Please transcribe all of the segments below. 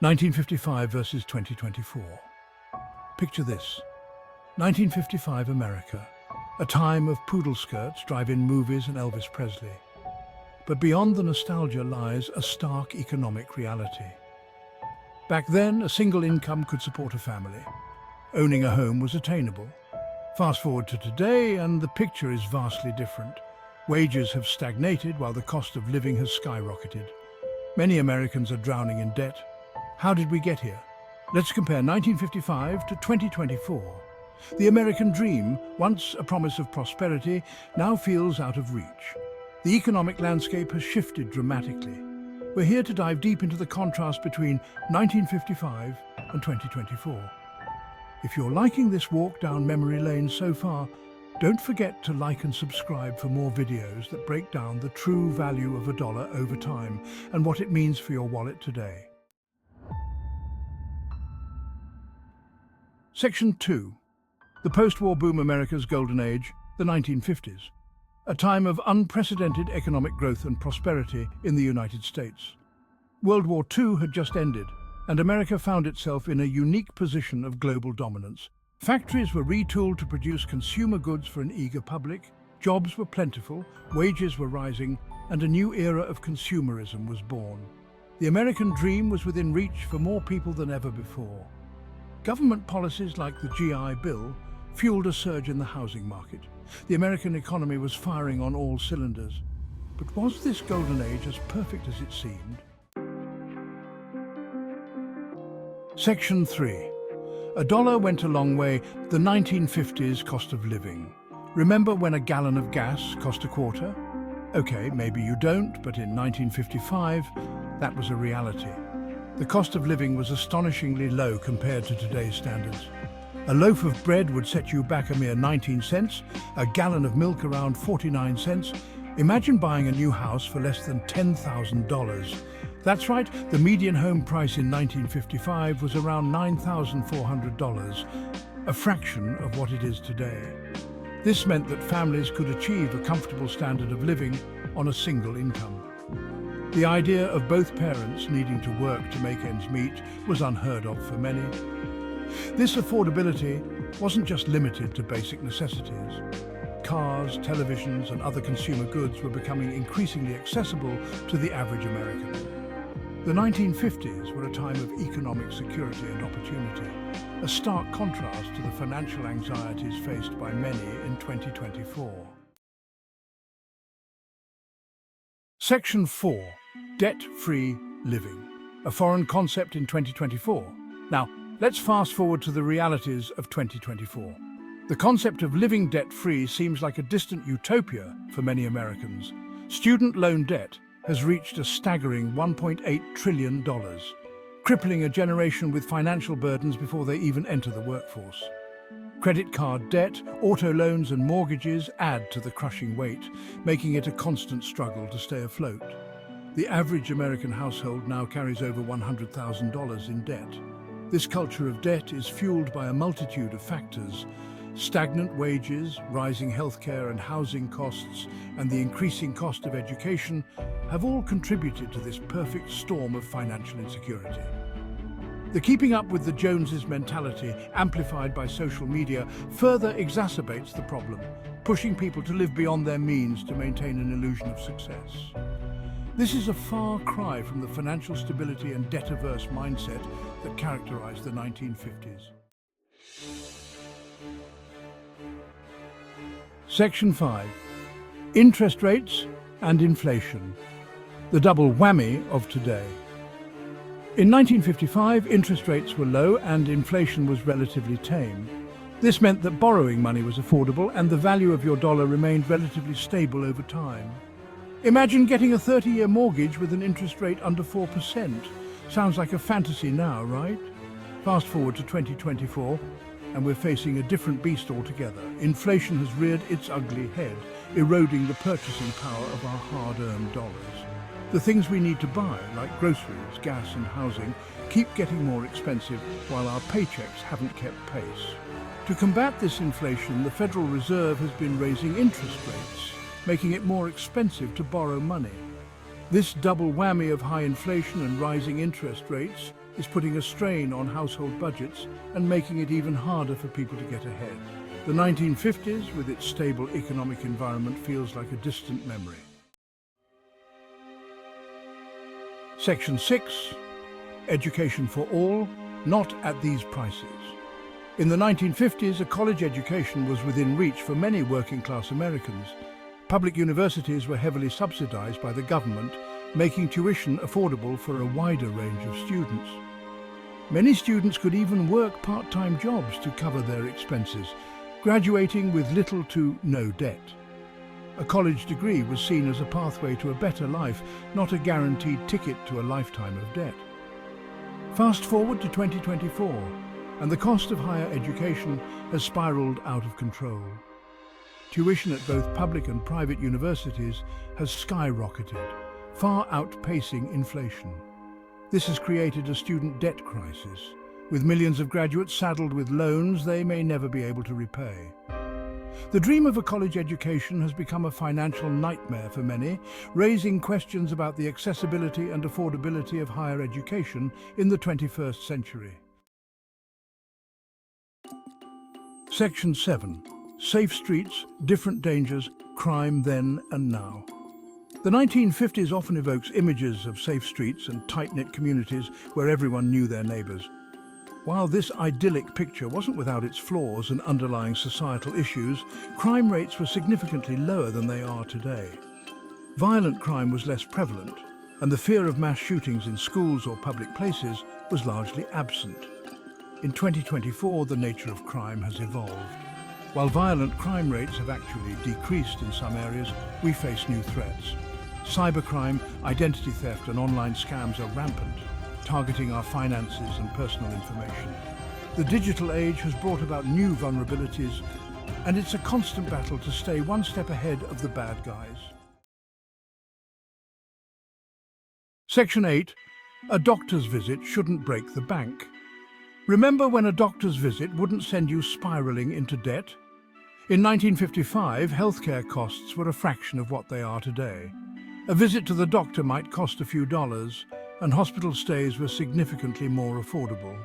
1955 versus 2024. Picture this. 1955 America, a time of poodle skirts, drive-in movies and Elvis Presley. But beyond the nostalgia lies a stark economic reality. Back then, a single income could support a family. Owning a home was attainable. Fast forward to today, and the picture is vastly different. Wages have stagnated while the cost of living has skyrocketed. Many Americans are drowning in debt. How did we get here? Let's compare 1955 to 2024. The American dream, once a promise of prosperity, now feels out of reach. The economic landscape has shifted dramatically. We're here to dive deep into the contrast between 1955 and 2024. If you're liking this walk down memory lane so far, don't forget to like and subscribe for more videos that break down the true value of a dollar over time and what it means for your wallet today. Section 2. The post-war boom America's golden age, the 1950s. A time of unprecedented economic growth and prosperity in the United States. World War II had just ended, and America found itself in a unique position of global dominance. Factories were retooled to produce consumer goods for an eager public, jobs were plentiful, wages were rising, and a new era of consumerism was born. The American dream was within reach for more people than ever before. Government policies like the GI Bill fueled a surge in the housing market. The American economy was firing on all cylinders. But was this golden age as perfect as it seemed? Section 3. A dollar went a long way, the 1950s cost of living. Remember when a gallon of gas cost a quarter? Okay, maybe you don't, but in 1955, that was a reality. The cost of living was astonishingly low compared to today's standards. A loaf of bread would set you back a mere 19 cents, a gallon of milk around 49 cents. Imagine buying a new house for less than $10,000. That's right, the median home price in 1955 was around $9,400, a fraction of what it is today. This meant that families could achieve a comfortable standard of living on a single income. The idea of both parents needing to work to make ends meet was unheard of for many. This affordability wasn't just limited to basic necessities. Cars, televisions, and other consumer goods were becoming increasingly accessible to the average American. The 1950s were a time of economic security and opportunity, a stark contrast to the financial anxieties faced by many in 2024. Section 4. Debt-free living, a foreign concept in 2024. Now, let's fast forward to the realities of 2024. The concept of living debt-free seems like a distant utopia for many Americans. Student loan debt has reached a staggering $1.8 trillion, crippling a generation with financial burdens before they even enter the workforce. Credit card debt, auto loans and mortgages add to the crushing weight, making it a constant struggle to stay afloat. The average American household now carries over $100,000 in debt. This culture of debt is fueled by a multitude of factors. Stagnant wages, rising healthcare and housing costs, and the increasing cost of education have all contributed to this perfect storm of financial insecurity. The keeping up with the Joneses mentality, amplified by social media, further exacerbates the problem, pushing people to live beyond their means to maintain an illusion of success. This is a far cry from the financial stability and debt-averse mindset that characterized the 1950s. Section 5. Interest rates and inflation. The double whammy of today. In 1955, interest rates were low and inflation was relatively tame. This meant that borrowing money was affordable and the value of your dollar remained relatively stable over time. Imagine getting a 30-year mortgage with an interest rate under 4%. Sounds like a fantasy now, right? Fast forward to 2024, and we're facing a different beast altogether. Inflation has reared its ugly head, eroding the purchasing power of our hard-earned dollars. The things we need to buy, like groceries, gas and housing, keep getting more expensive while our paychecks haven't kept pace. To combat this inflation, the Federal Reserve has been raising interest rates, making it more expensive to borrow money. This double whammy of high inflation and rising interest rates is putting a strain on household budgets and making it even harder for people to get ahead. The 1950s, with its stable economic environment, feels like a distant memory. Section 6. Education for all, not at these prices. In the 1950s, a college education was within reach for many working-class Americans. Public universities were heavily subsidized by the government, making tuition affordable for a wider range of students. Many students could even work part-time jobs to cover their expenses, graduating with little to no debt. A college degree was seen as a pathway to a better life, not a guaranteed ticket to a lifetime of debt. Fast forward to 2024, and the cost of higher education has spiraled out of control. Tuition at both public and private universities has skyrocketed, far outpacing inflation. This has created a student debt crisis, with millions of graduates saddled with loans they may never be able to repay. The dream of a college education has become a financial nightmare for many, raising questions about the accessibility and affordability of higher education in the 21st century. Section 7. Safe streets, different dangers, crime then and now. The 1950s often evokes images of safe streets and tight-knit communities where everyone knew their neighbours. While this idyllic picture wasn't without its flaws and underlying societal issues, crime rates were significantly lower than they are today. Violent crime was less prevalent, and the fear of mass shootings in schools or public places was largely absent. In 2024, the nature of crime has evolved. While violent crime rates have actually decreased in some areas, we face new threats. Cybercrime, identity theft, and online scams are rampant, targeting our finances and personal information. The digital age has brought about new vulnerabilities, and it's a constant battle to stay one step ahead of the bad guys. Section 8. A doctor's visit shouldn't break the bank. Remember when a doctor's visit wouldn't send you spiraling into debt? In 1955, healthcare costs were a fraction of what they are today. A visit to the doctor might cost a few dollars, and hospital stays were significantly more affordable.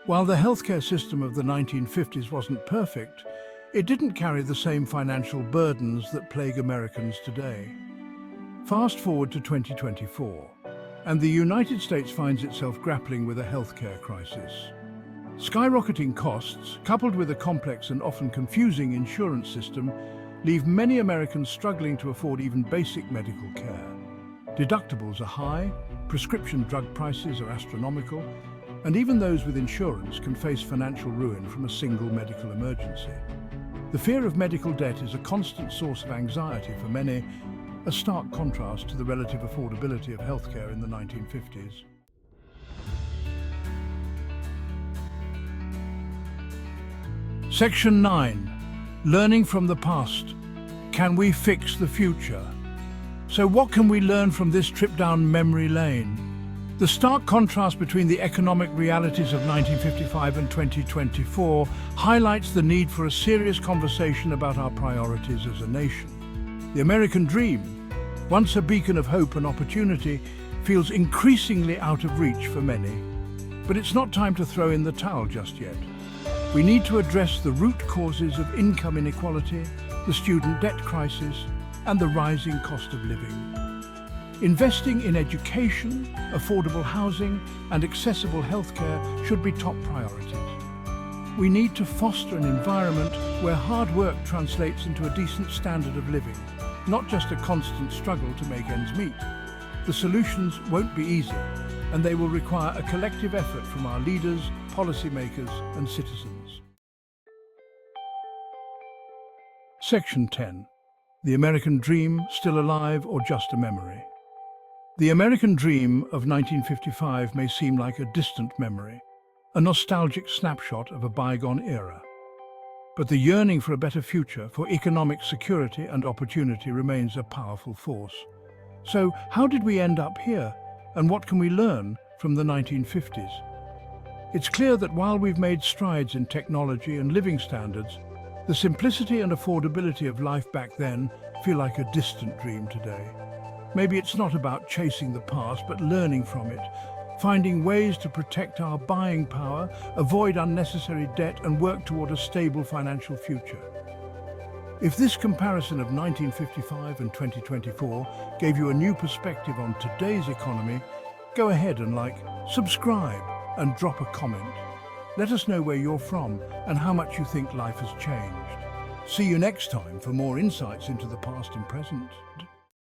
While the healthcare system of the 1950s wasn't perfect, it didn't carry the same financial burdens that plague Americans today. Fast forward to 2024, and the United States finds itself grappling with a healthcare crisis. Skyrocketing costs, coupled with a complex and often confusing insurance system, leave many Americans struggling to afford even basic medical care. Deductibles are high, prescription drug prices are astronomical, and even those with insurance can face financial ruin from a single medical emergency. The fear of medical debt is a constant source of anxiety for many, a stark contrast to the relative affordability of healthcare in the 1950s. Section 9. Learning from the past. Can we fix the future? So what can we learn from this trip down memory lane? The stark contrast between the economic realities of 1955 and 2024 highlights the need for a serious conversation about our priorities as a nation. The American dream, once a beacon of hope and opportunity, feels increasingly out of reach for many. But it's not time to throw in the towel just yet. We need to address the root causes of income inequality, the student debt crisis, and the rising cost of living. Investing in education, affordable housing, and accessible healthcare should be top priorities. We need to foster an environment where hard work translates into a decent standard of living, not just a constant struggle to make ends meet. The solutions won't be easy, and they will require a collective effort from our leaders, policymakers, and citizens. Section 10. The American Dream, still alive or just a memory? The American dream of 1955 may seem like a distant memory, a nostalgic snapshot of a bygone era. But the yearning for a better future, for economic security and opportunity remains a powerful force. So how did we end up here, and what can we learn from the 1950s? It's clear that while we've made strides in technology and living standards, the simplicity and affordability of life back then feel like a distant dream today. Maybe it's not about chasing the past, but learning from it, finding ways to protect our buying power, avoid unnecessary debt, and work toward a stable financial future. If this comparison of 1955 and 2024 gave you a new perspective on today's economy, go ahead and subscribe, and drop a comment. Let us know where you're from and how much you think life has changed. See you next time for more insights into the past and present.